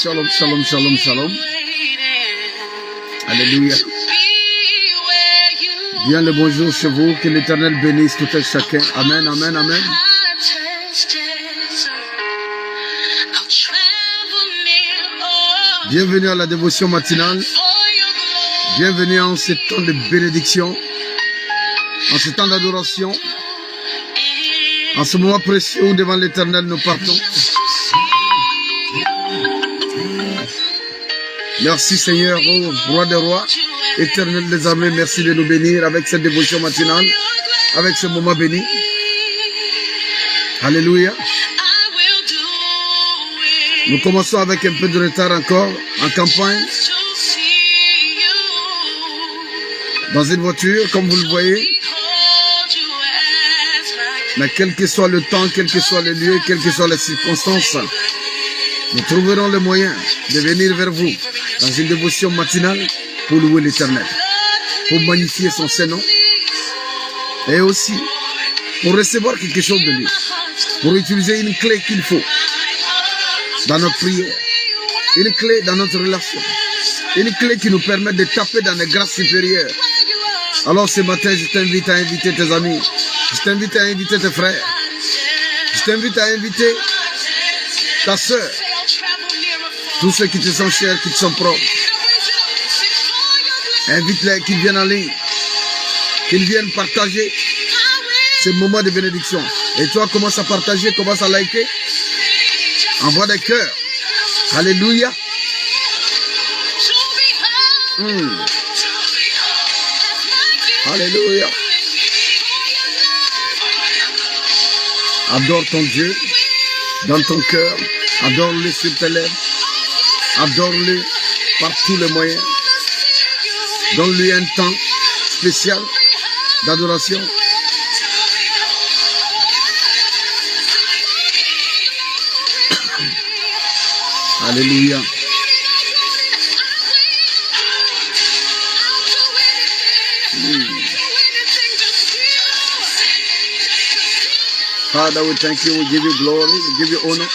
Shalom, shalom, shalom, shalom. Alléluia. Bien le bonjour chez vous, que l'Éternel bénisse tout et chacun. Amen, amen, amen. Bienvenue à la dévotion matinale. Bienvenue en ce temps de bénédiction, en ce temps d'adoration, en ce moment précieux où devant l'Éternel nous partons. Merci Seigneur, oh, roi des rois, Éternel des armées, merci de nous bénir avec cette dévotion matinale, avec ce moment béni. Alléluia. Nous commençons avec un peu de retard encore, en campagne, dans une voiture, comme vous le voyez. Mais quel que soit le temps, quel que soit le lieu, quelles que soient les circonstances, nous trouverons le moyen de venir vers vous dans une dévotion matinale pour louer l'Éternel, pour magnifier son Saint-Nom et aussi pour recevoir quelque chose de lui, pour utiliser une clé qu'il faut dans notre prière, une clé dans notre relation, une clé qui nous permet de taper dans les grâces supérieures. Alors ce matin, je t'invite à inviter tes amis, je t'invite à inviter tes frères, je t'invite à inviter ta soeur, tous ceux qui te sont chers, qui te sont propres. Invite-les qu'ils viennent en ligne, qu'ils viennent partager ce moment de bénédiction. Et toi, commence à partager, commence à liker, envoie des cœurs. Alléluia. Alléluia. Adore ton Dieu dans ton cœur, adore-le sur tes lèvres, adore-le par tous les moyens. Donne-lui un temps spécial d'adoration. Alléluia. Father, we thank you, we give you glory, we give you honor.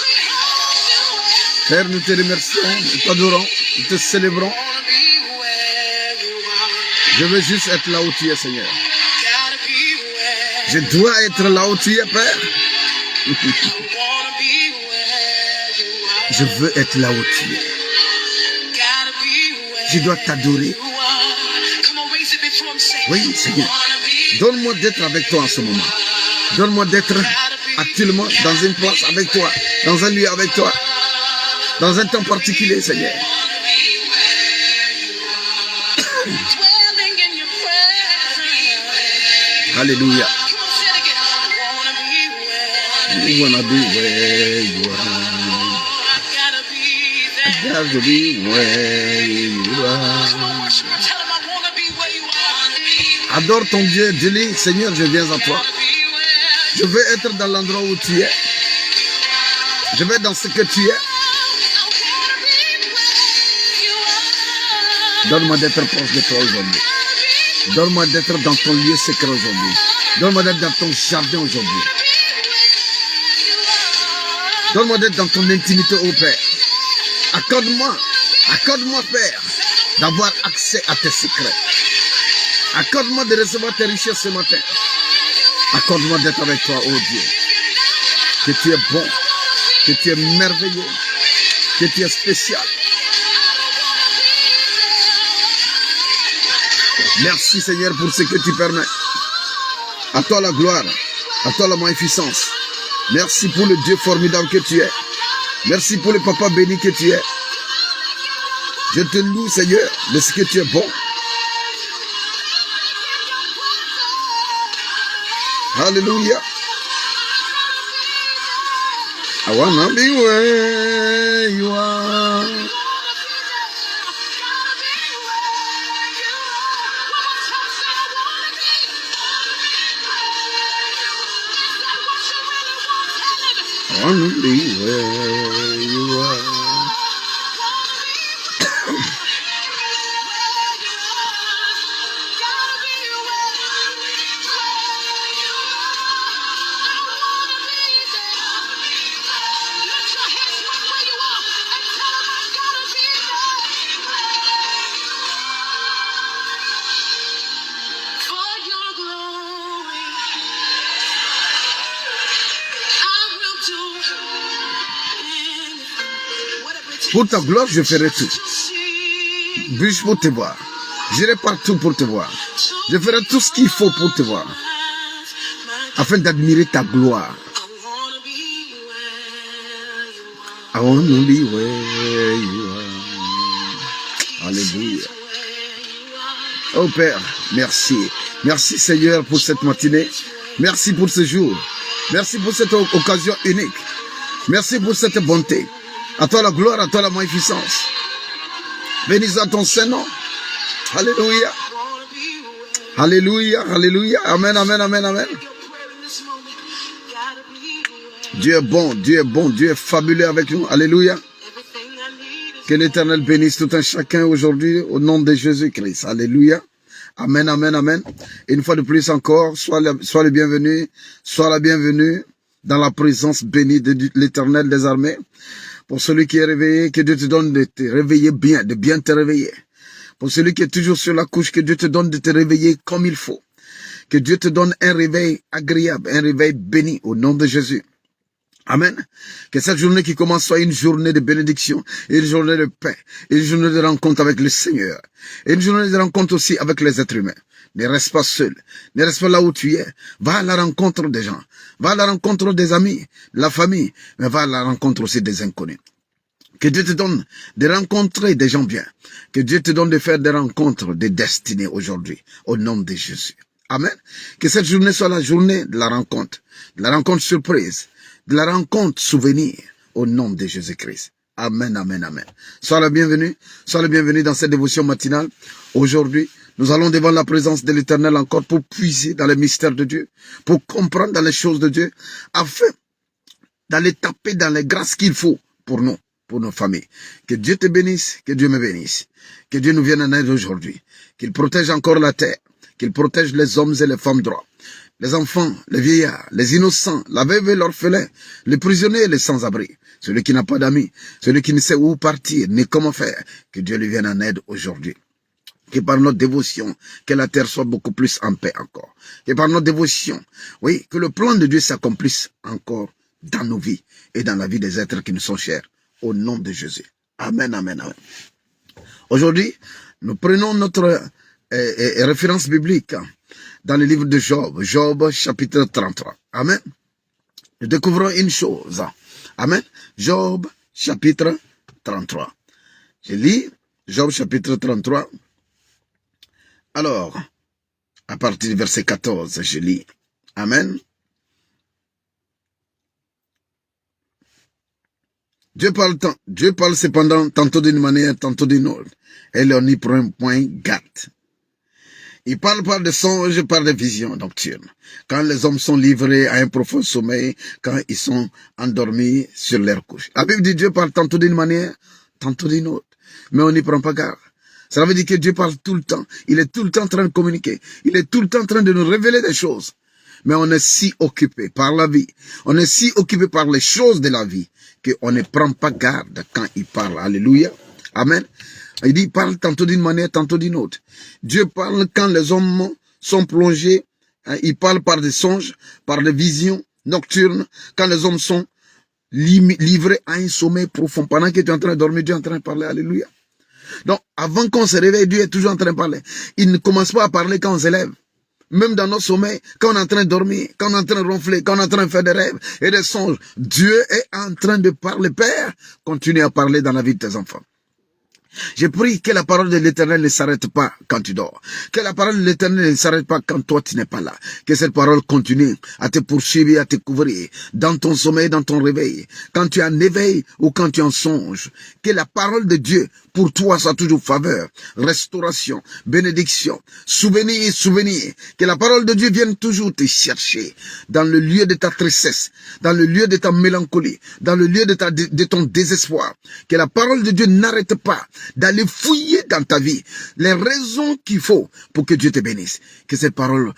Père, nous te remercions, nous t'adorons, nous te célébrons. Je veux juste être là où tu es, Seigneur. Je dois être là où tu es, Père. Je veux être là où tu es. Je dois t'adorer. Oui, Seigneur. Donne-moi d'être avec toi en ce moment. Donne-moi d'être actuellement dans une place avec toi, dans un lieu avec toi, dans un temps particulier, Seigneur. Alléluia. I wanna be where you are. I gotta be where you are. Adore ton Dieu, dis-lui, Seigneur, je viens à toi. Je veux être dans l'endroit où tu es. Je veux être dans ce que tu es. Donne-moi d'être proche de toi aujourd'hui. Donne-moi d'être dans ton lieu secret aujourd'hui. Donne-moi d'être dans ton jardin aujourd'hui. Donne-moi d'être dans ton intimité, ô Père. Accorde-moi, Père, d'avoir accès à tes secrets. Accorde-moi de recevoir tes richesses ce matin. Accorde-moi d'être avec toi, ô Dieu. Que tu es bon, que tu es merveilleux, que tu es spécial. Merci Seigneur pour ce que tu permets. À toi la gloire, à toi la magnificence. Merci pour le Dieu formidable que tu es. Merci pour le papa béni que tu es. Je te loue Seigneur de ce que tu es bon. Alléluia. I wanna be where you are. I wanna be where you are. Pour ta gloire, je ferai tout. Bûche pour te voir. J'irai partout pour te voir. Je ferai tout ce qu'il faut pour te voir. Afin d'admirer ta gloire. I want to be where you are. Alléluia. Oh Père, merci. Merci Seigneur pour cette matinée. Merci pour ce jour. Merci pour cette occasion unique. Merci pour cette bonté. À toi la gloire, à toi la magnificence. Bénis à ton Saint-Nom. Alléluia. Alléluia, alléluia. Amen, amen, amen, amen. Dieu est bon, Dieu est bon, Dieu est fabuleux avec nous. Alléluia. Que l'Éternel bénisse tout un chacun aujourd'hui au nom de Jésus-Christ. Alléluia. Amen, amen, amen. Et une fois de plus encore, sois le bienvenu, sois la bienvenue dans la présence bénie de l'Éternel des armées. Pour celui qui est réveillé, que Dieu te donne de te réveiller bien, de bien te réveiller. Pour celui qui est toujours sur la couche, que Dieu te donne de te réveiller comme il faut. Que Dieu te donne un réveil agréable, un réveil béni au nom de Jésus. Amen. Que cette journée qui commence soit une journée de bénédiction, une journée de paix, une journée de rencontre avec le Seigneur, et une journée de rencontre aussi avec les êtres humains. Ne reste pas seul, ne reste pas là où tu es. Va à la rencontre des gens, va à la rencontre des amis, la famille, mais va à la rencontre aussi des inconnus. Que Dieu te donne de rencontrer des gens bien. Que Dieu te donne de faire des rencontres de destinée aujourd'hui, au nom de Jésus. Amen. Que cette journée soit la journée de la rencontre surprise, de la rencontre souvenir, au nom de Jésus-Christ. Amen, amen, amen. Sois le bienvenu dans cette dévotion matinale. Aujourd'hui, nous allons devant la présence de l'Éternel encore pour puiser dans les mystères de Dieu, pour comprendre dans les choses de Dieu, afin d'aller taper dans les grâces qu'il faut pour nous, pour nos familles. Que Dieu te bénisse, que Dieu me bénisse. Que Dieu nous vienne en aide aujourd'hui. Qu'il protège encore la terre, qu'il protège les hommes et les femmes droits. Les enfants, les vieillards, les innocents, la veuve et l'orphelin, les prisonniers et les sans-abri, celui qui n'a pas d'amis, celui qui ne sait où partir, ni comment faire, que Dieu lui vienne en aide aujourd'hui. Que par notre dévotion, que la terre soit beaucoup plus en paix encore. Que par notre dévotion, oui, que le plan de Dieu s'accomplisse encore dans nos vies et dans la vie des êtres qui nous sont chers, au nom de Jésus. Amen, amen, amen. Aujourd'hui, nous prenons notre référence biblique dans le livre de Job, Job chapitre 33. Amen. Nous découvrons une chose. Amen. Job chapitre 33. Je lis Job chapitre 33. Alors, à partir du verset 14, je lis. Amen. Dieu parle cependant tantôt d'une manière, tantôt d'une autre. Et l'on n'y prend point garde. Il parle par des songes, par des visions nocturnes. Quand les hommes sont livrés à un profond sommeil, quand ils sont endormis sur leur couche. La Bible dit Dieu parle tantôt d'une manière, tantôt d'une autre. Mais on n'y prend pas garde. Cela veut dire que Dieu parle tout le temps. Il est tout le temps en train de communiquer. Il est tout le temps en train de nous révéler des choses. Mais on est si occupé par la vie. On est si occupé par les choses de la vie qu'on ne prend pas garde quand il parle. Alléluia. Amen. Il dit, il parle tantôt d'une manière, tantôt d'une autre. Dieu parle quand les hommes sont plongés. Il parle par des songes, par des visions nocturnes. Quand les hommes sont livrés à un sommeil profond. Pendant que tu es en train de dormir, Dieu est en train de parler. Alléluia. Donc, avant qu'on se réveille, Dieu est toujours en train de parler. Il ne commence pas à parler quand on se lève. Même dans nos sommeils, quand on est en train de dormir, quand on est en train de ronfler, quand on est en train de faire des rêves et des songes, Dieu est en train de parler. Père, continue à parler dans la vie de tes enfants. Je prie que la parole de l'Éternel ne s'arrête pas quand tu dors. Que la parole de l'Éternel ne s'arrête pas quand toi tu n'es pas là. Que cette parole continue à te poursuivre, à te couvrir dans ton sommeil, dans ton réveil. Quand tu es en éveil ou quand tu en songes. Que la parole de Dieu pour toi soit toujours faveur, restauration, bénédiction, souvenir. Que la parole de Dieu vienne toujours te chercher dans le lieu de ta tristesse, dans le lieu de ta mélancolie, dans le lieu de ton désespoir. Que la parole de Dieu n'arrête pas d'aller fouiller dans ta vie les raisons qu'il faut pour que Dieu te bénisse. Que cette parole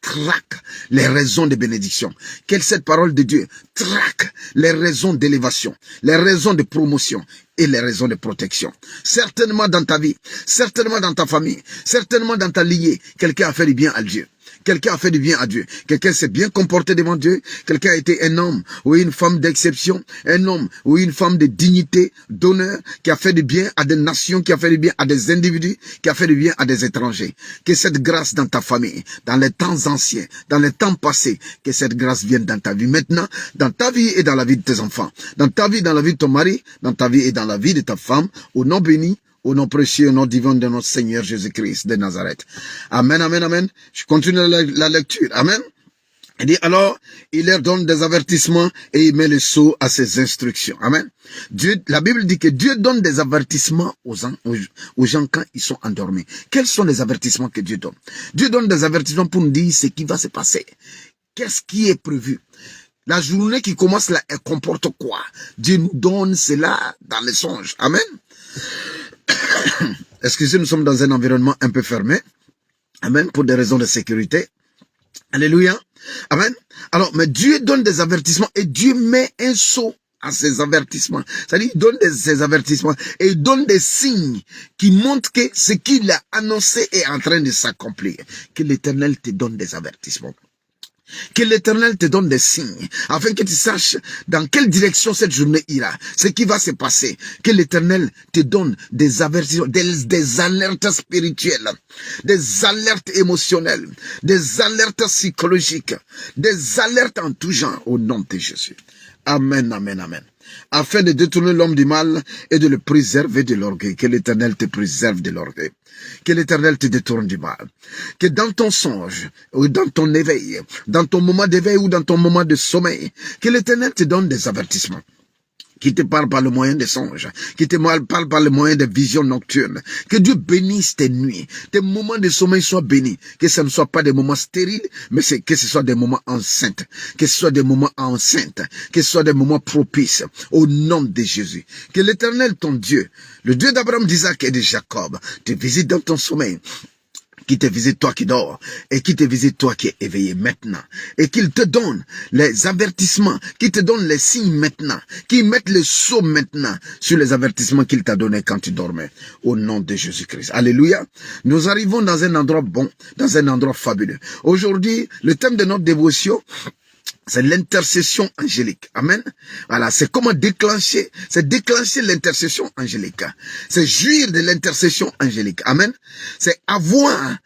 traque les raisons de bénédiction. Que cette parole de Dieu traque les raisons d'élévation, les raisons de promotion et les raisons de protection. Certainement dans ta vie, certainement dans ta famille, certainement dans ta lignée, quelqu'un a fait du bien à Dieu. Quelqu'un a fait du bien à Dieu. Quelqu'un s'est bien comporté devant Dieu. Quelqu'un a été un homme ou une femme d'exception. Un homme ou une femme de dignité, d'honneur, qui a fait du bien à des nations, qui a fait du bien à des individus, qui a fait du bien à des étrangers. Que cette grâce dans ta famille, dans les temps anciens, dans les temps passés, que cette grâce vienne dans ta vie maintenant, dans ta vie et dans la vie de tes enfants, dans ta vie, dans la vie de ton mari, dans ta vie et dans la vie de ta femme, au nom béni, au nom précieux, au nom divin de notre Seigneur Jésus-Christ de Nazareth. Amen, amen, amen. Je continue la lecture. Amen. Il dit alors, il leur donne des avertissements et il met le sceau à ses instructions. Amen. Dieu, la Bible dit que Dieu donne des avertissements aux gens quand ils sont endormis. Quels sont les avertissements que Dieu donne? Dieu donne des avertissements pour nous dire ce qui va se passer. Qu'est-ce qui est prévu? La journée qui commence là, elle comporte quoi? Dieu nous donne cela dans les songes. Amen. Excusez, nous sommes dans un environnement un peu fermé. Amen. Pour des raisons de sécurité. Alléluia. Amen. Alors, mais Dieu donne des avertissements et Dieu met un sceau à ces avertissements. C'est-à-dire, il donne ces avertissements et il donne des signes qui montrent que ce qu'il a annoncé est en train de s'accomplir. Que l'Éternel te donne des avertissements. Que l'Éternel te donne des signes, afin que tu saches dans quelle direction cette journée ira, ce qui va se passer. Que l'Éternel te donne des avertissements, des alertes spirituelles, des alertes émotionnelles, des alertes psychologiques, des alertes en tout genre, au nom de Jésus. Amen, amen, amen. Afin de détourner l'homme du mal et de le préserver de l'orgueil. Que l'Éternel te préserve de l'orgueil. Que l'Éternel te détourne du mal. Que dans ton songe, ou dans ton éveil, dans ton moment d'éveil ou dans ton moment de sommeil, que l'Éternel te donne des avertissements. Qui te parle par le moyen des songes, qui te parle par le moyen des visions nocturnes. Que Dieu bénisse tes nuits, tes moments de sommeil soient bénis. Que ce ne soit pas des moments stériles, mais que ce soit des moments enceintes. Que ce soit des moments enceintes, que ce soit des moments propices, au nom de Jésus. Que l'Éternel, ton Dieu, le Dieu d'Abraham, d'Isaac et de Jacob, te visite dans ton sommeil. Qui te visite toi qui dors, et qui te visite toi qui es éveillé maintenant, et qu'il te donne les avertissements, qu'il te donne les signes maintenant, qu'il mette le sceau maintenant sur les avertissements qu'il t'a donné quand tu dormais, au nom de Jésus-Christ. Alléluia. Nous arrivons dans un endroit bon, dans un endroit fabuleux. Aujourd'hui, le thème de notre dévotion, c'est l'intercession angélique. Amen. Voilà, c'est comment déclencher, c'est déclencher l'intercession angélique. C'est jouir de l'intercession angélique. Amen. C'est avoir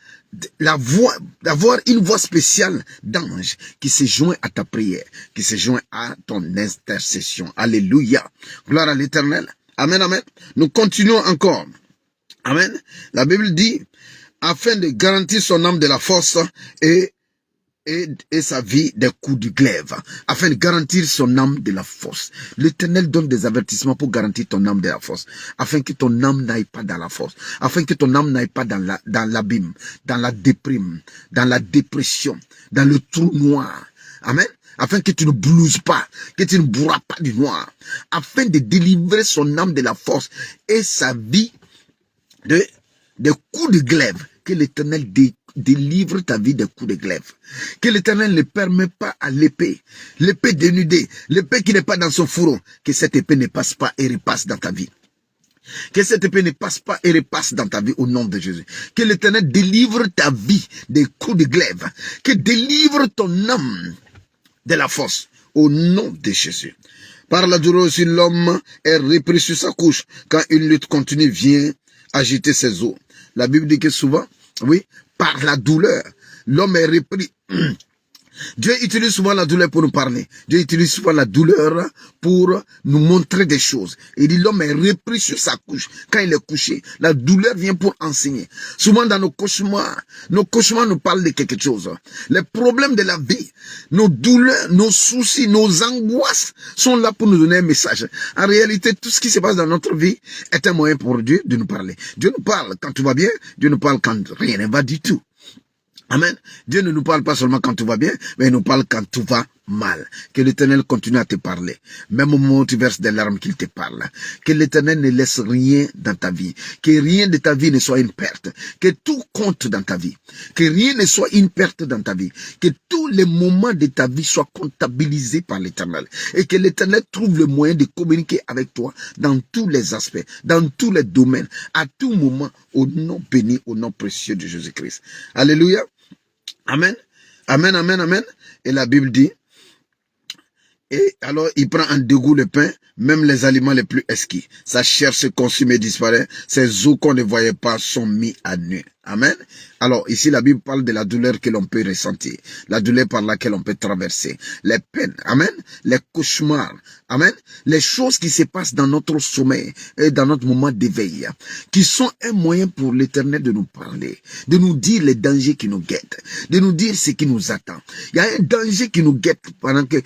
d'avoir une voix spéciale d'ange qui se joint à ta prière, qui se joint à ton intercession. Alléluia. Gloire à l'Éternel. Amen, amen. Nous continuons encore. Amen. La Bible dit, afin de garantir son âme de la force et sa vie des coups du glaive, afin de garantir son âme de la force. L'Éternel donne des avertissements pour garantir ton âme de la force, afin que ton âme n'aille pas dans la force, afin que ton âme n'aille pas dans l'abîme, dans la déprime, dans la dépression, dans le trou noir. Amen. Afin que tu ne blouses pas, que tu ne bourras pas du noir, afin de délivrer son âme de la force et sa vie des coups de glaive. Que l'Éternel délivre ta vie des coups de glaive. Que l'Éternel ne permet pas à l'épée dénudée, l'épée qui n'est pas dans son fourreau, que cette épée ne passe pas et repasse dans ta vie. Que cette épée ne passe pas et repasse dans ta vie au nom de Jésus. Que l'Éternel délivre ta vie des coups de glaive. Que délivre ton âme de la force au nom de Jésus. Par la douleur aussi, l'homme est repris sur sa couche quand une lutte continue vient agiter ses os. La Bible dit que souvent, oui, par la douleur, l'homme est repris. Dieu utilise souvent la douleur pour nous parler. Dieu utilise souvent la douleur pour nous montrer des choses. Il dit l'homme est repris sur sa couche. Quand il est couché, la douleur vient pour enseigner. Souvent dans nos cauchemars nous parlent de quelque chose. Les problèmes de la vie, nos douleurs, nos soucis, nos angoisses sont là pour nous donner un message. En réalité, tout ce qui se passe dans notre vie est un moyen pour Dieu de nous parler. Dieu nous parle quand tout va bien, Dieu nous parle quand rien ne va du tout. Amen. Dieu ne nous parle pas seulement quand tout va bien, mais il nous parle quand tout va mal. Que l'Éternel continue à te parler. Même au moment où tu verses des larmes, qu'il te parle. Que l'Éternel ne laisse rien dans ta vie. Que rien de ta vie ne soit une perte. Que tout compte dans ta vie. Que rien ne soit une perte dans ta vie. Que tous les moments de ta vie soient comptabilisés par l'Éternel. Et que l'Éternel trouve le moyen de communiquer avec toi dans tous les aspects, dans tous les domaines, à tout moment, au nom béni, au nom précieux de Jésus-Christ. Alléluia. Amen. Amen, amen, amen. Et la Bible dit, et alors il prend en dégoût le pain, même les aliments les plus exquis. Sa chair se consume et disparaît. Ses os qu'on ne voyait pas sont mis à nu. Amen. Alors ici la Bible parle de la douleur que l'on peut ressentir, la douleur par laquelle on peut traverser, les peines, amen, les cauchemars, amen, les choses qui se passent dans notre sommeil et dans notre moment d'éveil, qui sont un moyen pour l'Éternel de nous parler, de nous dire les dangers qui nous guettent, de nous dire ce qui nous attend. Il y a un danger qui nous guette pendant que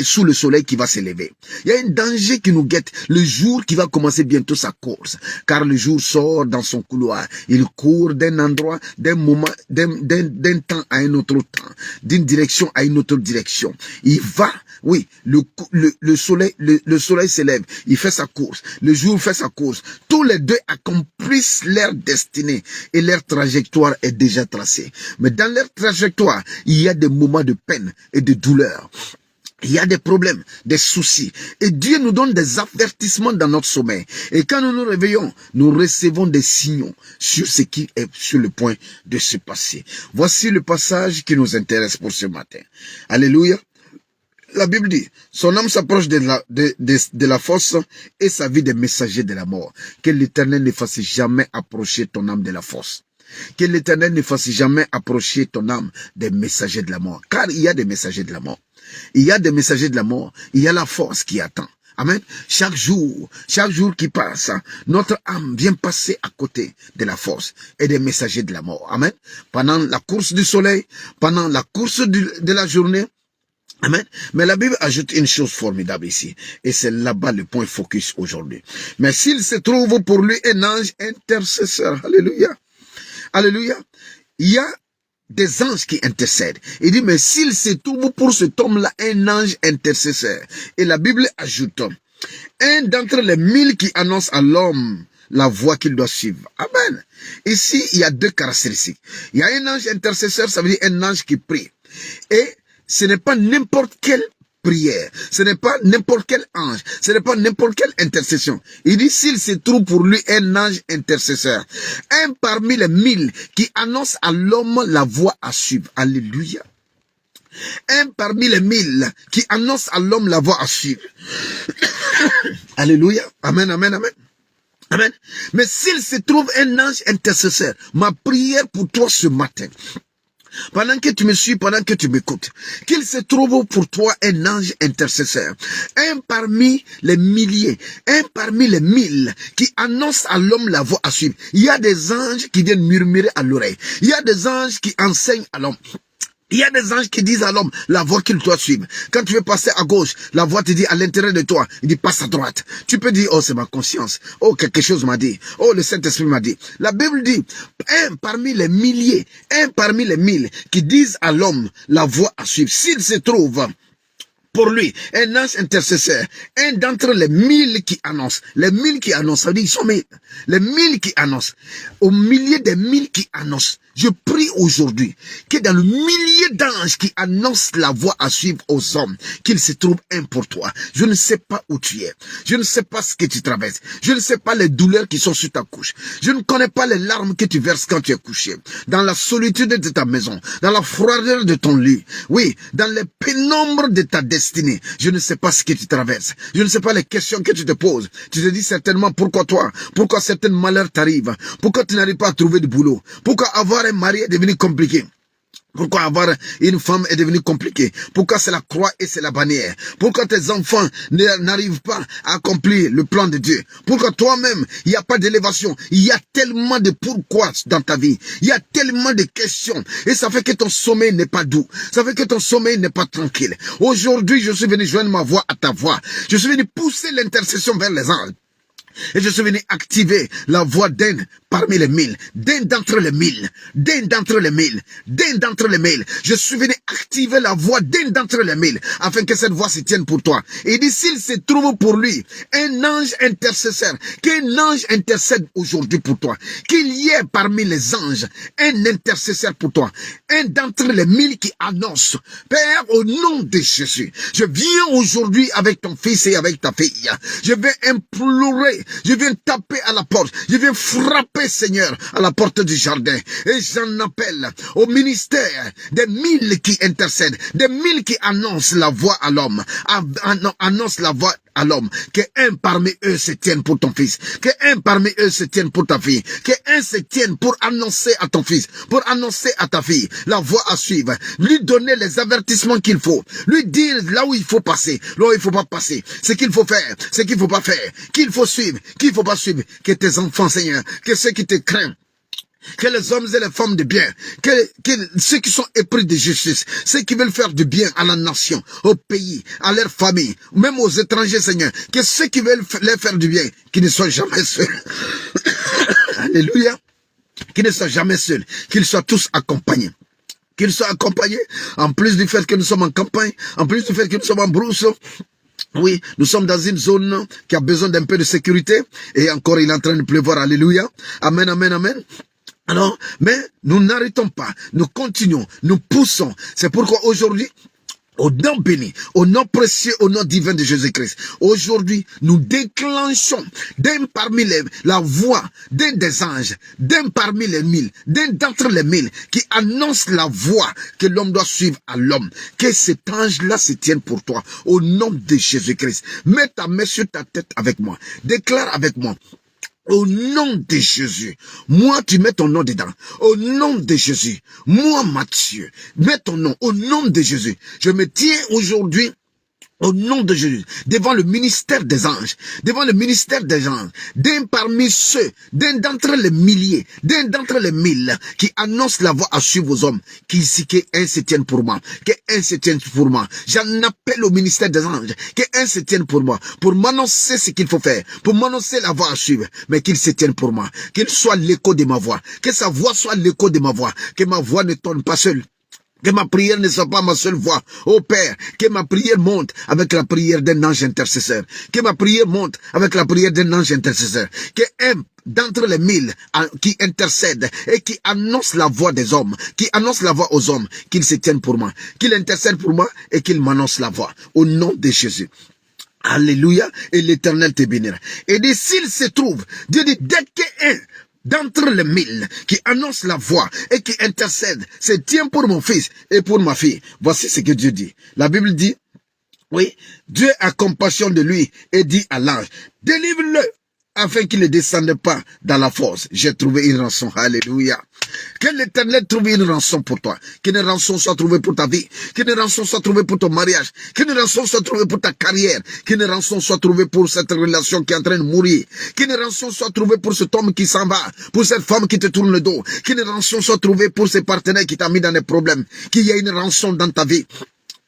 sous le soleil qui va se lever. Il y a un danger qui nous guette le jour qui va commencer bientôt sa course, car le jour sort dans son couloir, il court d'un endroit, d'un moment, d'un temps à un autre temps, d'une direction à une autre direction. Il va, oui, le soleil se lève, il fait sa course, le jour fait sa course. Tous les deux accomplissent leur destinée et leur trajectoire est déjà tracée. Mais dans leur trajectoire, il y a des moments de peine et de douleur. Il y a des problèmes, des soucis. Et Dieu nous donne des avertissements dans notre sommeil. Et quand nous nous réveillons, nous recevons des signaux sur ce qui est sur le point de se passer. Voici le passage qui nous intéresse pour ce matin. Alléluia. La Bible dit, son âme s'approche de la fosse et sa vie des messagers de la mort. Que l'Éternel ne fasse jamais approcher ton âme de la fosse. Que l'Éternel ne fasse jamais approcher ton âme des messagers de la mort. Car il y a des messagers de la mort. Il y a des messagers de la mort. Il y a la force qui attend. Amen. Chaque jour qui passe, notre âme vient passer à côté de la force et des messagers de la mort. Amen. Pendant la course du soleil, pendant la course de la journée. Amen. Mais la Bible ajoute une chose formidable ici. Et c'est là-bas le point focus aujourd'hui. Mais s'il se trouve pour lui un ange intercesseur. Alléluia. Alléluia. Il y a des anges qui intercèdent. Il dit, mais s'il se trouve pour cet homme-là un ange intercesseur. Et la Bible ajoute, un d'entre les 1000 qui annonce à l'homme la voie qu'il doit suivre. Amen. Ici, il y a deux caractéristiques. Il y a un ange intercesseur, ça veut dire un ange qui prie. Et ce n'est pas n'importe quelle prière, ce n'est pas n'importe quel ange, ce n'est pas n'importe quelle intercession. Il dit, s'il se trouve pour lui un ange intercesseur, un parmi les 1000 qui annonce à l'homme la voie à suivre. Alléluia. Un parmi les 1000 qui annonce à l'homme la voie à suivre. Alléluia. Amen, amen, amen. Amen. Mais s'il se trouve un ange intercesseur, ma prière pour toi ce matin, pendant que tu me suis, pendant que tu m'écoutes, qu'il se trouve pour toi un ange intercesseur, un parmi les milliers, un parmi les 1000 qui annonce à l'homme la voie à suivre. Il y a des anges qui viennent murmurer à l'oreille. Il y a des anges qui enseignent à l'homme. Il y a des anges qui disent à l'homme la voie qu'il doit suivre. Quand tu veux passer à gauche, la voie te dit à l'intérieur de toi, il dit passe à droite. Tu peux dire, oh c'est ma conscience, oh quelque chose m'a dit, oh le Saint-Esprit m'a dit. La Bible dit, un parmi les milliers, un parmi les 1000 qui disent à l'homme la voie à suivre. S'il se trouve pour lui, un ange intercesseur, un d'entre les 1000 qui annoncent, les 1000 qui annoncent, ça veut dire ils sont 1000, les 1000 qui annoncent, au milieu des 1000 qui annoncent, je prie aujourd'hui que dans le millier d'anges qui annoncent la voie à suivre aux hommes, qu'il se trouve un pour toi. Je ne sais pas où tu es, je ne sais pas ce que tu traverses, je ne sais pas les douleurs qui sont sur ta couche, je ne connais pas les larmes que tu verses quand tu es couché, dans la solitude de ta maison, dans la froideur de ton lit, oui, dans les pénombres de ta destinée. Je ne sais pas ce que tu traverses, je ne sais pas les questions que tu te poses. Tu te dis certainement pourquoi toi, pourquoi certains malheurs t'arrivent, pourquoi tu n'arrives pas à trouver de boulot, pourquoi avoir un mari est devenu compliqué. Pourquoi avoir une femme est devenu compliqué? Pourquoi c'est la croix et c'est la bannière? Pourquoi tes enfants n'arrivent pas à accomplir le plan de Dieu? Pourquoi toi-même, il n'y a pas d'élévation? Il y a tellement de pourquoi dans ta vie. Il y a tellement de questions. Et ça fait que ton sommeil n'est pas doux. Ça fait que ton sommeil n'est pas tranquille. Aujourd'hui, je suis venu joindre ma voix à ta voix. Je suis venu pousser l'intercession vers les anges. Et je suis venu activer la voix d'un parmi les 1000, d'un d'entre les 1000, d'un d'entre les 1000, d'un d'entre les 1000. Je suis venu activer la voix d'un d'entre les 1000, afin que cette voix se tienne pour toi. Et il dit, s'il se trouve pour lui un ange intercesseur, qu'un ange intercède aujourd'hui pour toi, qu'il y ait parmi les anges un intercesseur pour toi, un d'entre les 1000 qui annonce, Père, au nom de Jésus, je viens aujourd'hui avec ton fils et avec ta fille, je vais implorer, je viens taper à la porte, je viens frapper frapper, Seigneur, à la porte du jardin. Et j'en appelle au ministère des 1000 qui intercèdent, des 1000 qui annoncent la voix à l'homme, annoncent la voix à l'homme, que un parmi eux se tienne pour ton fils, que un parmi eux se tienne pour ta fille, que un se tienne pour annoncer à ton fils, pour annoncer à ta fille la voie à suivre, lui donner les avertissements qu'il faut, lui dire là où il faut passer, là où il faut pas passer, ce qu'il faut faire, ce qu'il faut pas faire, qu'il faut suivre, qu'il faut pas suivre, que tes enfants, Seigneur, que ceux qui te craignent, que les hommes et les femmes de bien, que ceux qui sont épris de justice, ceux qui veulent faire du bien à la nation, au pays, à leur famille, même aux étrangers, Seigneur, que ceux qui veulent leur faire du bien, qui ne soient jamais seuls. Alléluia. Qui ne soient jamais seuls, qu'ils soient tous accompagnés. Qu'ils soient accompagnés, en plus du fait que nous sommes en campagne, en plus du fait que nous sommes en brousse. Oui, nous sommes dans une zone qui a besoin d'un peu de sécurité, et encore il est en train de pleuvoir, alléluia. Amen, amen, amen. Alors, mais nous n'arrêtons pas, nous continuons, nous poussons. C'est pourquoi aujourd'hui, au nom béni, au nom précieux, au nom divin de Jésus-Christ, aujourd'hui, nous déclenchons d'un parmi la voix d'un des anges, d'un parmi les 1000, d'un d'entre les 1000, qui annonce la voix que l'homme doit suivre à l'homme. Que cet ange-là se tienne pour toi, au nom de Jésus-Christ. Mets ta main sur ta tête avec moi. Déclare avec moi. Au nom de Jésus, moi tu mets ton nom dedans. Au nom de Jésus, moi Mathieu, mets ton nom. Au nom de Jésus, je me tiens aujourd'hui au nom de Jésus, devant le ministère des anges, devant le ministère des anges, d'un parmi ceux, d'un d'entre les milliers, d'un d'entre les 1000 qui annoncent la voie à suivre aux hommes, qu'un se tienne pour moi, qu'un se tienne pour moi. J'en appelle au ministère des anges, qu'un se tienne pour moi, pour m'annoncer ce qu'il faut faire, pour m'annoncer la voie à suivre, mais qu'il se tienne pour moi, qu'il soit l'écho de ma voix, que sa voix soit l'écho de ma voix, que ma voix ne tourne pas seule. Que ma prière ne soit pas ma seule voix. Ô Père, que ma prière monte avec la prière d'un ange intercesseur. Que ma prière monte avec la prière d'un ange intercesseur. Que un d'entre les 1000 qui intercède et qui annonce la voix des hommes, qui annonce la voix aux hommes, qu'il se tienne pour moi, qu'il intercède pour moi et qu'il m'annonce la voix. Au nom de Jésus. Alléluia. Et l'Éternel te bénira. Et dit, s'il se trouve, Dieu dit, dès qu'un d'entre les 1000 qui annoncent la voix et qui intercèdent, se tient pour mon fils et pour ma fille. Voici ce que Dieu dit. La Bible dit, oui, Dieu a compassion de lui et dit à l'ange, délivre-le afin qu'il ne descende pas dans la fosse. J'ai trouvé une rançon. Alléluia. Que l'Éternel trouve une rançon pour toi. Qu'une rançon soit trouvée pour ta vie. Qu'une rançon soit trouvée pour ton mariage. Qu'une rançon soit trouvée pour ta carrière. Qu'une rançon soit trouvée pour cette relation qui est en train de mourir. Qu'une rançon soit trouvée pour cet homme qui s'en va. Pour cette femme qui te tourne le dos. Qu'une rançon soit trouvée pour ce partenaire qui t'a mis dans des problèmes. Qu'il y ait une rançon dans ta vie.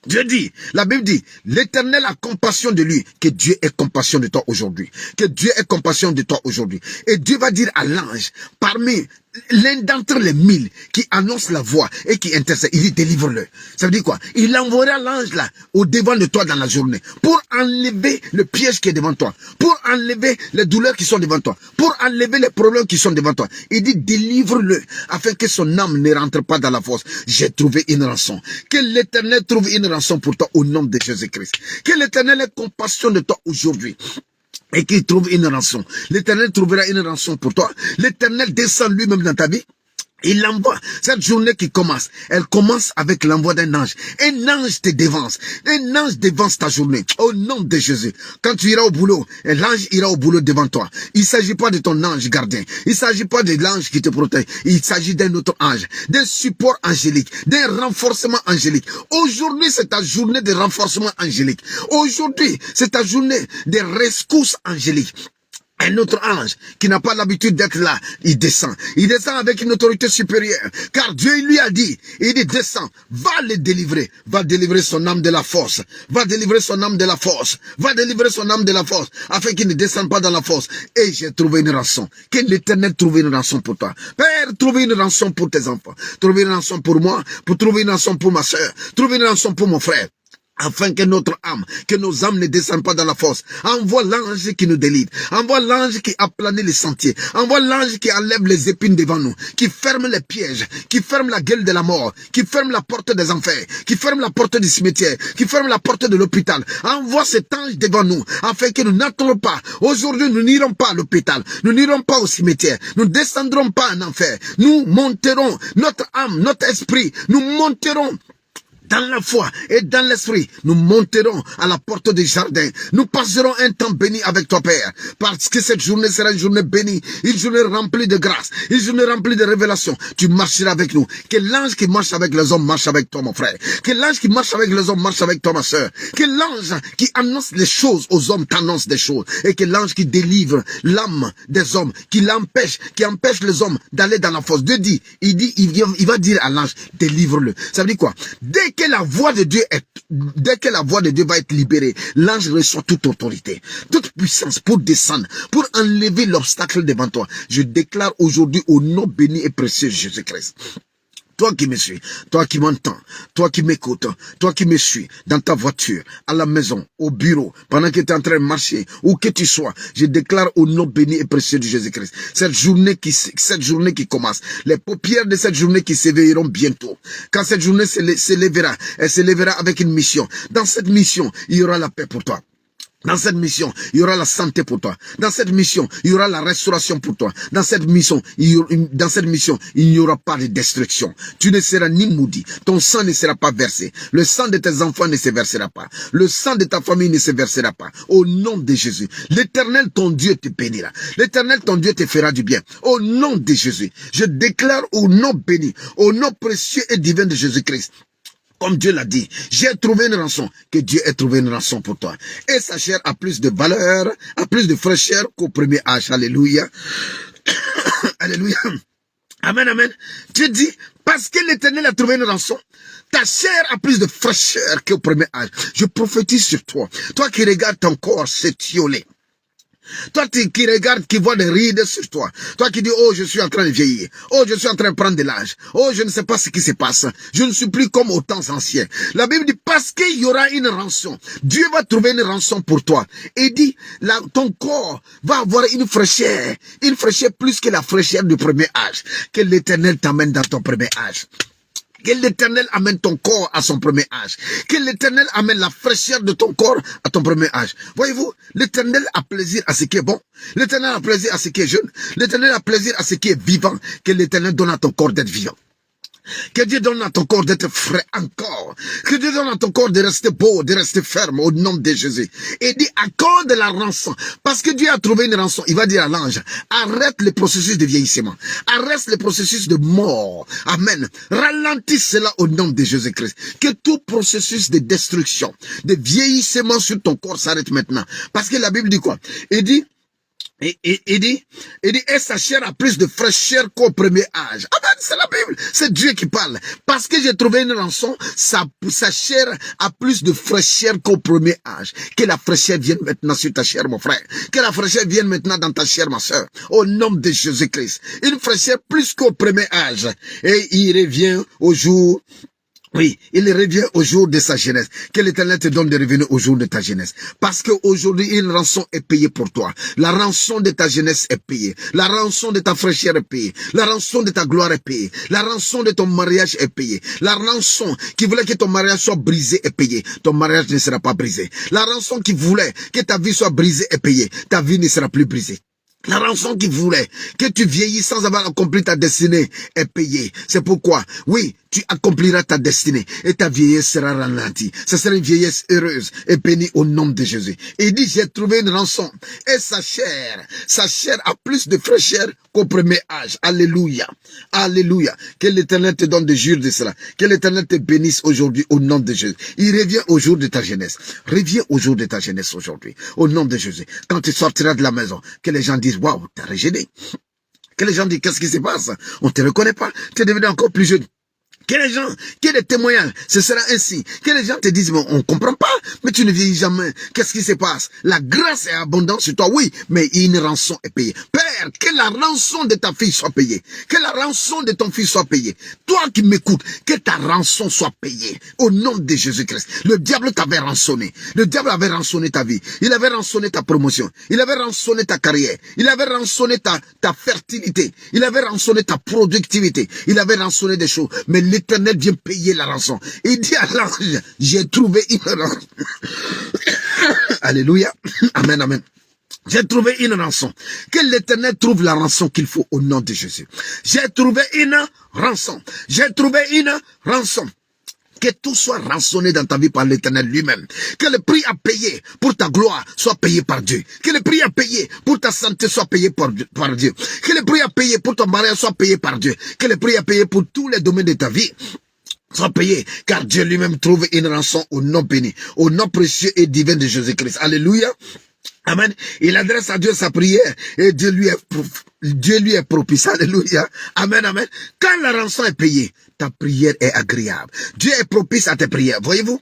Dieu dit, la Bible dit, l'Éternel a compassion de lui, que Dieu ait compassion de toi aujourd'hui. Que Dieu ait compassion de toi aujourd'hui. Et Dieu va dire à l'ange, parmi l'un d'entre les 1000 qui annonce la voix et qui intercède, il dit délivre-le. Ça veut dire quoi? Il enverra l'ange là, au devant de toi dans la journée, pour enlever le piège qui est devant toi, pour enlever les douleurs qui sont devant toi, pour enlever les problèmes qui sont devant toi. Il dit délivre-le, afin que son âme ne rentre pas dans la fosse. J'ai trouvé une rançon. Que l'Éternel trouve une rançon pour toi au nom de Jésus-Christ. Que l'Éternel ait compassion de toi aujourd'hui. Et qu'il trouve une rançon. L'Éternel trouvera une rançon pour toi. L'Éternel descend lui-même dans ta vie. Il l'envoie. Cette journée qui commence, elle commence avec l'envoi d'un ange. Un ange te dévance. Un ange dévance ta journée. Au nom de Jésus. Quand tu iras au boulot, l'ange ira au boulot devant toi. Il ne s'agit pas de ton ange gardien. Il ne s'agit pas de l'ange qui te protège. Il s'agit d'un autre ange. D'un support angélique. D'un renforcement angélique. Aujourd'hui, c'est ta journée de renforcement angélique. Aujourd'hui, c'est ta journée de rescousse angélique. Un autre ange qui n'a pas l'habitude d'être là, il descend. Il descend avec une autorité supérieure. Car Dieu lui a dit, il dit descend, va le délivrer. Va délivrer son âme de la force. Va délivrer son âme de la force. Va délivrer son âme de la force. Afin qu'il ne descende pas dans la force. Et j'ai trouvé une rançon. Que l'Éternel trouve une rançon pour toi. Père, trouve une rançon pour tes enfants. Trouve une rançon pour moi. Pour trouver une rançon pour ma soeur. Trouve une rançon pour mon frère. afin que notre âme, que nos âmes ne descendent pas dans la fosse. Envoie l'ange qui nous délivre. Envoie l'ange qui aplanit les sentiers. Envoie l'ange qui enlève les épines devant nous, qui ferme les pièges, qui ferme la gueule de la mort, qui ferme la porte des enfers, qui ferme la porte du cimetière, qui ferme la porte de l'hôpital. Envoie cet ange devant nous, afin que nous n'entrons pas. Aujourd'hui, nous n'irons pas à l'hôpital, nous n'irons pas au cimetière, nous ne descendrons pas en enfer. Nous monterons notre âme, notre esprit, nous monterons dans la foi et dans l'esprit, nous monterons à la porte du jardin. Nous passerons un temps béni avec toi, Père. Parce que cette journée sera une journée bénie, une journée remplie de grâce, une journée remplie de révélations. Tu marcheras avec nous. Que l'ange qui marche avec les hommes marche avec toi, mon frère. Que l'ange qui marche avec les hommes marche avec toi, ma soeur. Que l'ange qui annonce les choses aux hommes t'annonce des choses. Et que l'ange qui délivre l'âme des hommes, qui empêche les hommes d'aller dans la fosse. Il va dire à l'ange, délivre-le. Ça veut dire quoi? Dès que la voix de Dieu va être libérée, l'ange reçoit toute autorité, toute puissance pour descendre, pour enlever l'obstacle devant toi. Je déclare aujourd'hui au nom béni et précieux de Jésus-Christ. Toi qui me suis, toi qui m'entends, toi qui m'écoutes, toi qui me suis dans ta voiture, à la maison, au bureau, pendant que tu es en train de marcher, où que tu sois, je déclare au nom béni et précieux de Jésus-Christ. Cette journée qui commence, les paupières de cette journée qui s'éveilleront bientôt. Quand cette journée s'élèvera, elle s'élèvera avec une mission. Dans cette mission, il y aura la paix pour toi. Dans cette mission, il y aura la santé pour toi. Dans cette mission, il y aura la restauration pour toi. Dans cette mission, il n'y aura pas de destruction. Tu ne seras ni maudit. Ton sang ne sera pas versé. Le sang de tes enfants ne se versera pas. Le sang de ta famille ne se versera pas. Au nom de Jésus. L'Éternel, ton Dieu, te bénira. L'Éternel, ton Dieu, te fera du bien. Au nom de Jésus. Je déclare au nom béni, au nom précieux et divin de Jésus-Christ. Comme Dieu l'a dit, j'ai trouvé une rançon, que Dieu ait trouvé une rançon pour toi. Et sa chair a plus de valeur, a plus de fraîcheur qu'au premier âge. Alléluia. Alléluia. Amen, amen. Dieu dit, parce que l'Éternel a trouvé une rançon, ta chair a plus de fraîcheur qu'au premier âge. Je prophétise sur toi. Toi qui regardes ton corps s'étioler. Toi qui regardes, qui vois des rides sur toi. Toi qui dis, oh, je suis en train de vieillir. Oh, je suis en train de prendre de l'âge. Oh, je ne sais pas ce qui se passe. Je ne suis plus comme aux temps anciens. La Bible dit, parce qu'il y aura une rançon. Dieu va trouver une rançon pour toi. Et dit, ton corps va avoir une fraîcheur plus que la fraîcheur du premier âge. Que l'Éternel t'amène dans ton premier âge. Que l'Éternel amène ton corps à son premier âge. Que l'Éternel amène la fraîcheur de ton corps à ton premier âge. Voyez-vous, l'Éternel a plaisir à ce qui est bon. L'Éternel a plaisir à ce qui est jeune. L'Éternel a plaisir à ce qui est vivant. Que l'Éternel donne à ton corps d'être vivant. Que Dieu donne à ton corps d'être frais encore. Que Dieu donne à ton corps de rester beau, de rester ferme au nom de Jésus. Et dit, accorde la rançon. Parce que Dieu a trouvé une rançon. Il va dire à l'ange, arrête le processus de vieillissement. Arrête le processus de mort. Amen. Ralentis cela au nom de Jésus-Christ. Que tout processus de destruction, de vieillissement sur ton corps s'arrête maintenant. Parce que la Bible dit quoi? Il dit, et sa chair a plus de fraîcheur qu'au premier âge. Amen, c'est la Bible, c'est Dieu qui parle. Parce que j'ai trouvé une rançon, sa chair a plus de fraîcheur qu'au premier âge. Que la fraîcheur vienne maintenant sur ta chair, mon frère. Que la fraîcheur vienne maintenant dans ta chair, ma soeur. Au nom de Jésus-Christ. Une fraîcheur plus qu'au premier âge. Et il revient au jour. Oui, il revient au jour de sa jeunesse. Que l'Éternel te donne de revenir au jour de ta jeunesse. Parce qu'aujourd'hui, une rançon est payée pour toi. La rançon de ta jeunesse est payée. La rançon de ta fraîcheur est payée. La rançon de ta gloire est payée. La rançon de ton mariage est payée. La rançon qui voulait que ton mariage soit brisé est payée. Ton mariage ne sera pas brisé. La rançon qui voulait que ta vie soit brisée est payée. Ta vie ne sera plus brisée. La rançon qui voulait que tu vieillis sans avoir accompli ta destinée est payée. C'est pourquoi, oui, tu accompliras ta destinée et ta vieillesse sera ralentie. Ce sera une vieillesse heureuse et bénie au nom de Jésus. Et il dit, j'ai trouvé une rançon et sa chair a plus de fraîcheur qu'au premier âge. Alléluia. Alléluia. Que l'Éternel te donne de jure de cela. Que l'Éternel te bénisse aujourd'hui au nom de Jésus. Il revient au jour de ta jeunesse. Reviens au jour de ta jeunesse aujourd'hui. Au nom de Jésus. Quand tu sortiras de la maison, que les gens disent, waouh, t'as régéné. Que les gens disent, qu'est-ce qui se passe? On te reconnaît pas. Tu es devenu encore plus jeune. Que les gens, que les témoignages, ce sera ainsi. Que les gens te disent, mais on ne comprend pas, mais tu ne vieillis jamais. Qu'est-ce qui se passe? La grâce est abondante sur toi, oui, mais une rançon est payée. Père, que la rançon de ta fille soit payée. Que la rançon de ton fils soit payée. Toi qui m'écoutes, que ta rançon soit payée. Au nom de Jésus-Christ. Le diable t'avait rançonné. Le diable avait rançonné ta vie. Il avait rançonné ta promotion. Il avait rançonné ta carrière. Il avait rançonné ta fertilité. Il avait rançonné ta productivité. Il avait rançonné des choses. Mais l'Éternel vient payer la rançon. Il dit à l'ange, j'ai trouvé une rançon. Alléluia. Amen, amen. J'ai trouvé une rançon. Que l'Éternel trouve la rançon qu'il faut au nom de Jésus. J'ai trouvé une rançon. J'ai trouvé une rançon. Que tout soit rançonné dans ta vie par l'Éternel lui-même. Que le prix à payer pour ta gloire soit payé par Dieu. Que le prix à payer pour ta santé soit payé par Dieu. Que le prix à payer pour ton mariage soit payé par Dieu. Que le prix à payer pour tous les domaines de ta vie soit payé, car Dieu lui-même trouve une rançon au nom béni, au nom précieux et divin de Jésus-Christ. Alléluia. Amen. Il adresse à Dieu sa prière et Dieu lui est propice. Alléluia. Amen, amen. Quand la rançon est payée, ta prière est agréable. Dieu est propice à tes prières. Voyez-vous?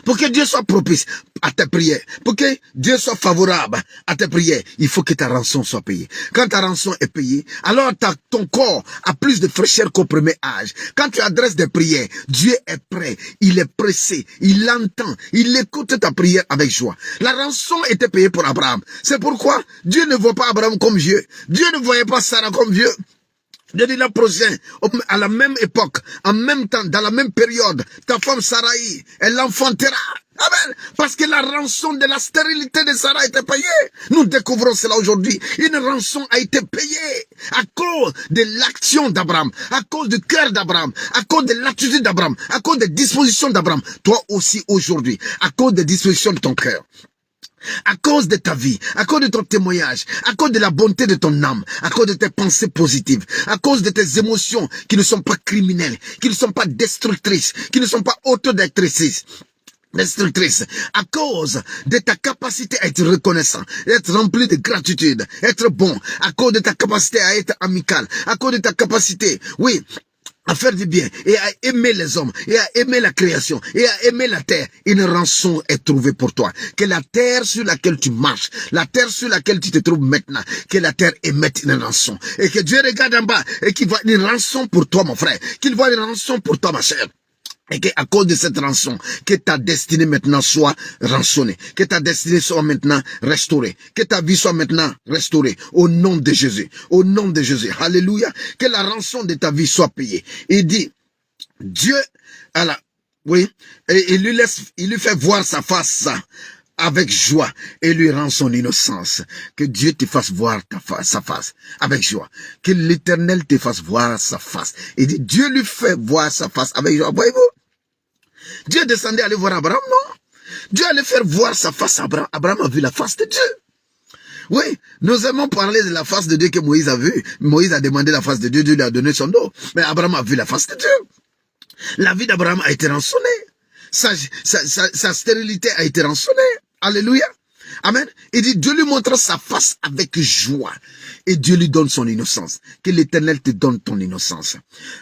Pour que Dieu soit propice à tes prières, pour que Dieu soit favorable à tes prières, il faut que ta rançon soit payée. Quand ta rançon est payée, alors ton corps a plus de fraîcheur qu'au premier âge. Quand tu adresses des prières, Dieu est prêt, il est pressé, il entend, il écoute ta prière avec joie. La rançon était payée pour Abraham. C'est pourquoi Dieu ne voit pas Abraham comme vieux. Dieu ne voyait pas Sarah comme vieux. Dieu dit l'an prochain, à la même époque, en même temps, dans la même période, ta femme Sarai, elle l'enfantera. Amen. Parce que la rançon de la stérilité de Sarah a été payée. Nous découvrons cela aujourd'hui. Une rançon a été payée à cause de l'action d'Abraham, à cause du cœur d'Abraham, à cause de l'attitude d'Abraham, à cause des dispositions d'Abraham. Toi aussi aujourd'hui, à cause des dispositions de ton cœur. À cause de ta vie, à cause de ton témoignage, à cause de la bonté de ton âme, à cause de tes pensées positives, à cause de tes émotions qui ne sont pas criminelles, qui ne sont pas destructrices, qui ne sont pas autodestructrices, à cause de ta capacité à être reconnaissant, être rempli de gratitude, être bon, à cause de ta capacité à être amical, à cause de ta capacité, oui, à faire du bien et à aimer les hommes et à aimer la création et à aimer la terre, une rançon est trouvée pour toi. Que la terre sur laquelle tu marches, la terre sur laquelle tu te trouves maintenant, que la terre émette une rançon. Et que Dieu regarde en bas et qu'il voit une rançon pour toi, mon frère. Qu'il voit une rançon pour toi, ma chère. Et qu'à cause de cette rançon, que ta destinée maintenant soit rançonnée, que ta destinée soit maintenant restaurée, que ta vie soit maintenant restaurée, au nom de Jésus, au nom de Jésus, alléluia, que la rançon de ta vie soit payée. Il dit, Dieu, alors, oui, et il lui fait voir sa face, avec joie, et lui rend son innocence. Que Dieu te fasse voir sa face avec joie. Que l'Éternel te fasse voir sa face. Et dit, Dieu lui fait voir sa face avec joie. Voyez-vous? Dieu descendait aller voir Abraham, non? Dieu allait faire voir sa face à Abraham. Abraham a vu la face de Dieu. Oui, nous aimons parler de la face de Dieu que Moïse a vue. Moïse a demandé la face de Dieu, Dieu lui a donné son dos. Mais Abraham a vu la face de Dieu. La vie d'Abraham a été rançonnée. Sa stérilité a été rançonnée. Alléluia. Amen. Il dit, Dieu lui montre sa face avec joie. Et Dieu lui donne son innocence. Que l'Éternel te donne ton innocence.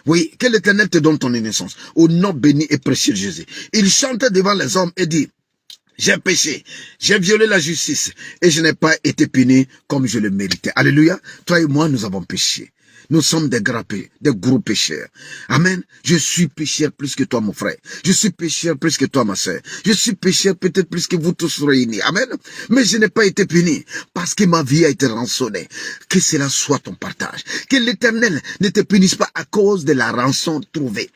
Oui, que l'Éternel te donne ton innocence. Au nom béni et précieux de Jésus. Il chante devant les hommes et dit, j'ai péché, j'ai violé la justice et je n'ai pas été puni comme je le méritais. Alléluia. Toi et moi, nous avons péché. Nous sommes des gros pécheurs. Amen. Je suis pécheur plus que toi, mon frère. Je suis pécheur plus que toi, ma soeur. Je suis pécheur peut-être plus que vous tous réunis. Amen. Mais je n'ai pas été puni parce que ma vie a été rançonnée. Que cela soit ton partage. Que l'Éternel ne te punisse pas à cause de la rançon trouvée.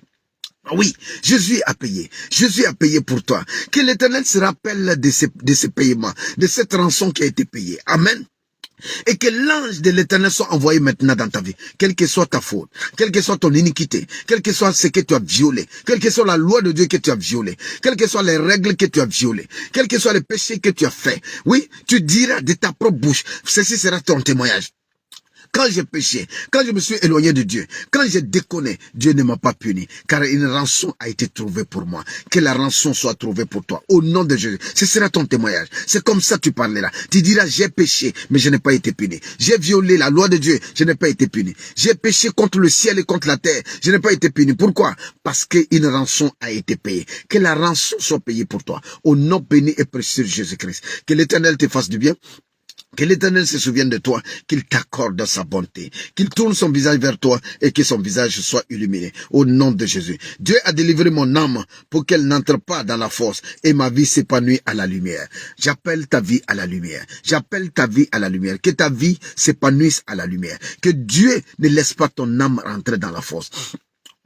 Oui, Jésus a payé. Jésus a payé pour toi. Que l'Éternel se rappelle de ce paiement, de cette rançon qui a été payée. Amen. Et que l'ange de l'Éternel soit envoyé maintenant dans ta vie, quelle que soit ta faute, quelle que soit ton iniquité, quel que soit ce que tu as violé, quelle que soit la loi de Dieu que tu as violé, quelles que soient les règles que tu as violées, quels que soient les péchés que tu as faits. Oui, tu diras de ta propre bouche, ceci sera ton témoignage. quand j'ai péché, quand je me suis éloigné de Dieu, quand j'ai déconné, Dieu ne m'a pas puni, car une rançon a été trouvée pour moi. Que la rançon soit trouvée pour toi, au nom de Jésus. Ce sera ton témoignage. C'est comme ça que tu parleras. Tu diras, j'ai péché, mais je n'ai pas été puni. J'ai violé la loi de Dieu, je n'ai pas été puni. J'ai péché contre le ciel et contre la terre, je n'ai pas été puni. Pourquoi? Parce qu'une rançon a été payée. Que la rançon soit payée pour toi, au nom béni et précieux de Jésus-Christ. Que l'Éternel te fasse du bien. Que l'Éternel se souvienne de toi, qu'il t'accorde sa bonté, qu'il tourne son visage vers toi et que son visage soit illuminé. Au nom de Jésus. Dieu a délivré mon âme pour qu'elle n'entre pas dans la force et ma vie s'épanouit à la lumière. J'appelle ta vie à la lumière. J'appelle ta vie à la lumière. Que ta vie s'épanouisse à la lumière. Que Dieu ne laisse pas ton âme rentrer dans la force.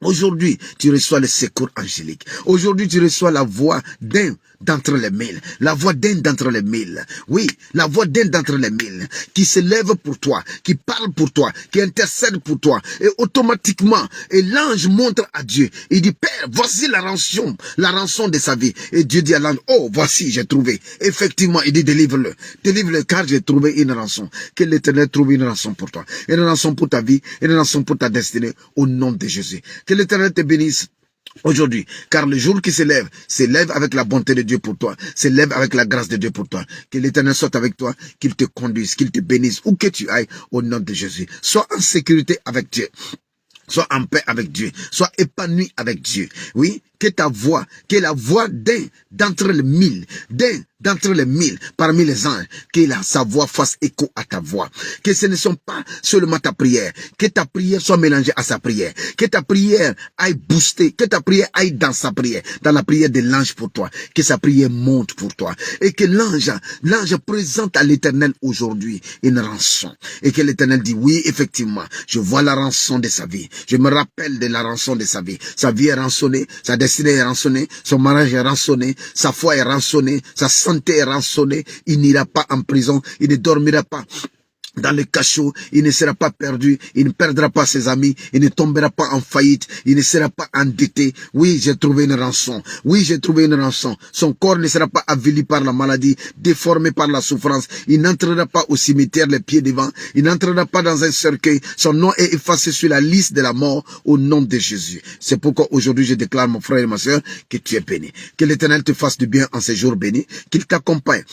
Aujourd'hui, tu reçois le secours angélique. Aujourd'hui, tu reçois la voix d'un d'entre les mille. La voix d'un d'entre les mille. Oui, la voix d'un d'entre les mille qui se lève pour toi, qui parle pour toi, qui intercède pour toi. Et automatiquement, et l'ange montre à Dieu. Il dit, Père, voici la rançon de sa vie. Et Dieu dit à l'ange, oh, voici, j'ai trouvé. Effectivement, il dit, délivre-le. Délivre-le, car j'ai trouvé une rançon. Que l'Éternel trouve une rançon pour toi. Une rançon pour ta vie, une rançon pour ta destinée, au nom de Jésus. Que l'Éternel te bénisse aujourd'hui, car le jour qui s'élève avec la bonté de Dieu pour toi, s'élève avec la grâce de Dieu pour toi. Que l'Éternel soit avec toi, qu'il te conduise, qu'il te bénisse, où que tu ailles, au nom de Jésus. Sois en sécurité avec Dieu. Sois en paix avec Dieu. Sois épanoui avec Dieu. Oui, que ta voix, que la voix d'un d'entre les mille, parmi les anges, que sa voix fasse écho à ta voix. Que ce ne sont pas seulement ta prière, que ta prière soit mélangée à sa prière, que ta prière aille booster, que ta prière aille dans sa prière, dans la prière de l'ange pour toi, que sa prière monte pour toi, et que l'ange présente à l'Éternel aujourd'hui une rançon, et que l'Éternel dit, oui, effectivement, je vois la rançon de sa vie, je me rappelle de la rançon de sa vie est rançonnée, sa destinée est rançonnée, son mariage est rançonné, sa foi est rançonnée, sa santé est rançonnée, il n'ira pas en prison, il ne dormira pas dans le cachot, il ne sera pas perdu, il ne perdra pas ses amis, il ne tombera pas en faillite, il ne sera pas endetté. Oui, j'ai trouvé une rançon. Oui, j'ai trouvé une rançon. Son corps ne sera pas avili par la maladie, déformé par la souffrance. Il n'entrera pas au cimetière les pieds devant. Il n'entrera pas dans un cercueil. Son nom est effacé sur la liste de la mort au nom de Jésus. C'est pourquoi aujourd'hui je déclare, mon frère et ma soeur, que tu es béni. Que l'Éternel te fasse du bien en ces jours bénis, qu'il t'accompagne,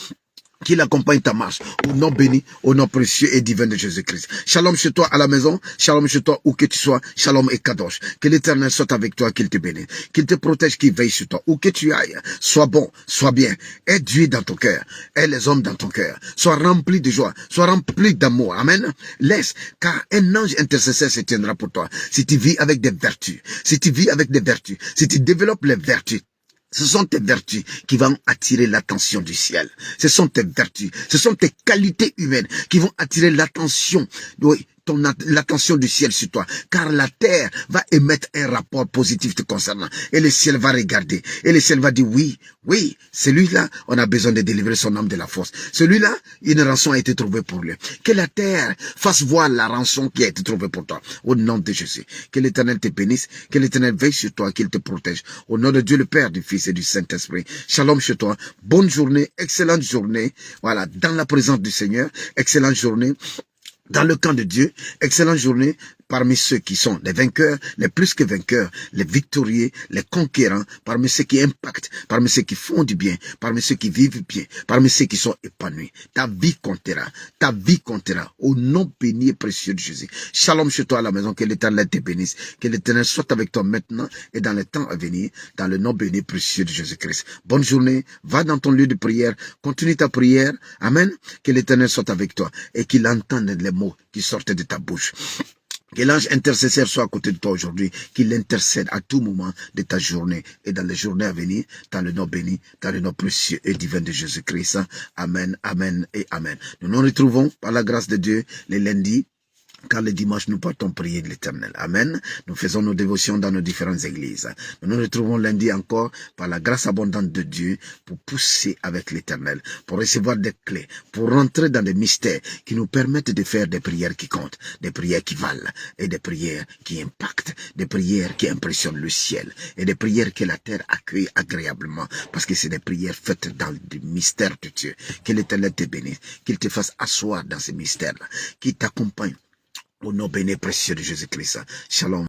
qu'il accompagne ta marche, au nom béni, au nom précieux et divin de Jésus-Christ. Shalom chez toi à la maison, shalom chez toi où que tu sois, shalom et kadosh. Que l'Éternel soit avec toi, qu'il te bénisse, qu'il te protège, qu'il veille sur toi, où que tu ailles. Sois bon, sois bien, aie Dieu dans ton cœur, aie les hommes dans ton cœur. Sois rempli de joie, sois rempli d'amour, amen. Laisse, car un ange intercesseur se tiendra pour toi. Si tu vis avec des vertus, si tu développes les vertus, ce sont tes vertus qui vont attirer l'attention du ciel. Ce sont tes vertus, ce sont tes qualités humaines qui vont attirer l'attention, oui, l'attention du ciel sur toi. Car la terre va émettre un rapport positif te concernant. Et le ciel va regarder. Et le ciel va dire, oui, oui, celui-là, on a besoin de délivrer son âme de la force. Celui-là, une rançon a été trouvée pour lui. Que la terre fasse voir la rançon qui a été trouvée pour toi. Au nom de Jésus. Que l'Éternel te bénisse. Que l'Éternel veille sur toi, qu'il te protège. Au nom de Dieu, le Père, du Fils et du Saint-Esprit. Shalom chez toi. Bonne journée, excellente journée. Voilà, dans la présence du Seigneur. Excellente journée. Dans le camp de Dieu, excellente journée parmi ceux qui sont les vainqueurs, les plus que vainqueurs, les victorieux, les conquérants, parmi ceux qui impactent, parmi ceux qui font du bien, parmi ceux qui vivent bien, parmi ceux qui sont épanouis. Ta vie comptera, au nom béni et précieux de Jésus. Shalom chez toi à la maison, que l'Éternel te bénisse, que l'Éternel soit avec toi maintenant et dans les temps à venir, dans le nom béni et précieux de Jésus-Christ. Bonne journée, va dans ton lieu de prière, continue ta prière, amen, que l'Éternel soit avec toi et qu'il entende les mots qui sortent de ta bouche. Que l'ange intercesseur soit à côté de toi aujourd'hui, qu'il intercède à tout moment de ta journée et dans les journées à venir, dans le nom béni, dans le nom précieux et divin de Jésus-Christ. Amen, amen et amen. Nous nous retrouvons par la grâce de Dieu les lundis, car le dimanche, nous partons prier de l'Éternel. Amen. Nous faisons nos dévotions dans nos différentes églises. Nous nous retrouvons lundi encore par la grâce abondante de Dieu pour pousser avec l'Éternel, pour recevoir des clés, pour rentrer dans des mystères qui nous permettent de faire des prières qui comptent, des prières qui valent et des prières qui impactent, des prières qui impressionnent le ciel et des prières que la terre accueille agréablement parce que c'est des prières faites dans le mystère de Dieu. Que l'Éternel te bénisse, qu'il te fasse asseoir dans ces mystères-là, qu'il t'accompagne Au nom béni et précieux de Jésus-Christ. Shalom.